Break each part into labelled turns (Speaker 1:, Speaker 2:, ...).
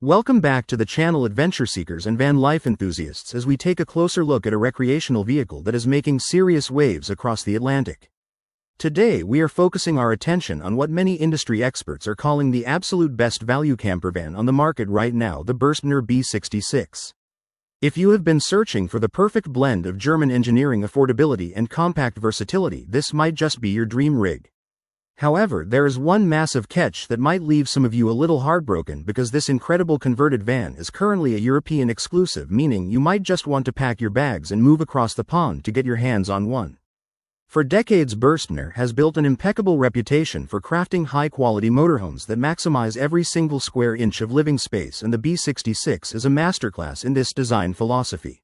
Speaker 1: Welcome back to the channel, adventure seekers and van life enthusiasts, as we take a closer look at a recreational vehicle that is making serious waves across the Atlantic. Today we are focusing our attention on what many industry experts are calling the absolute best value campervan on the market right now, the Burstner B66. If you have been searching for the perfect blend of German engineering, affordability and compact versatility, this might just be your dream rig. However, there is one massive catch that might leave some of you a little heartbroken, because this incredible converted van is currently a European exclusive, meaning you might just want to pack your bags and move across the pond to get your hands on one. For decades, Burstner has built an impeccable reputation for crafting high-quality motorhomes that maximize every single square inch of living space, and the B66 is a masterclass in this design philosophy.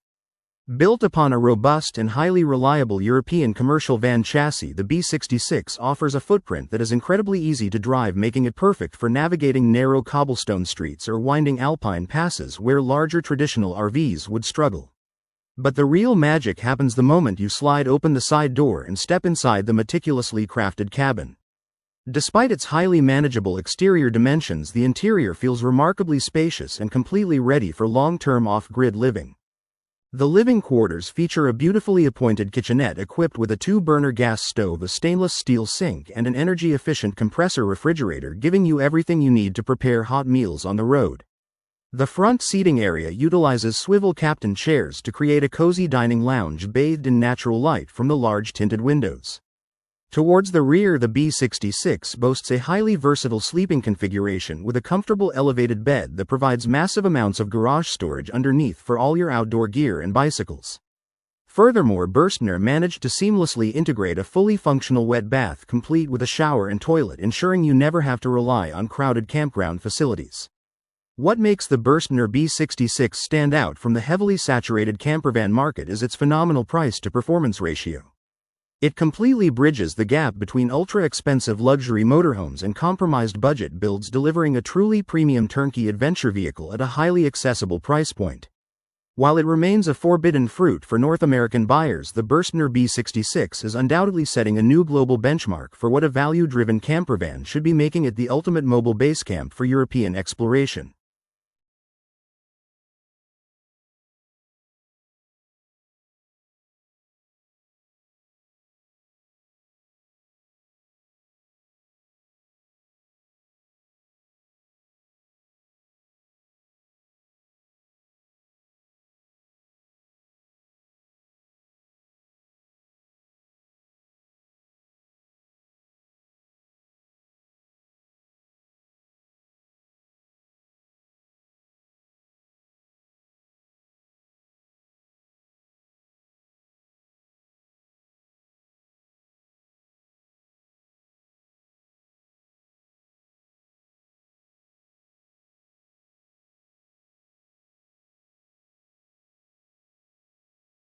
Speaker 1: Built upon a robust and highly reliable European commercial van chassis, the B66 offers a footprint that is incredibly easy to drive, making it perfect for navigating narrow cobblestone streets or winding alpine passes where larger traditional RVs would struggle. But the real magic happens the moment you slide open the side door and step inside the meticulously crafted cabin. Despite its highly manageable exterior dimensions, the interior feels remarkably spacious and completely ready for long-term off-grid living. The living quarters feature a beautifully appointed kitchenette equipped with a 2-burner gas stove, a stainless steel sink, and an energy-efficient compressor refrigerator, giving you everything you need to prepare hot meals on the road. The front seating area utilizes swivel captain chairs to create a cozy dining lounge bathed in natural light from the large tinted windows. Towards the rear, the B66 boasts a highly versatile sleeping configuration with a comfortable elevated bed that provides massive amounts of garage storage underneath for all your outdoor gear and bicycles. Furthermore, Burstner managed to seamlessly integrate a fully functional wet bath complete with a shower and toilet, ensuring you never have to rely on crowded campground facilities. What makes the Burstner B66 stand out from the heavily saturated campervan market is its phenomenal price-to-performance ratio. It completely bridges the gap between ultra-expensive luxury motorhomes and compromised budget builds, delivering a truly premium turnkey adventure vehicle at a highly accessible price point. While it remains a forbidden fruit for North American buyers, the Burstner B66 is undoubtedly setting a new global benchmark for what a value-driven campervan should be, making it the ultimate mobile base camp for European exploration.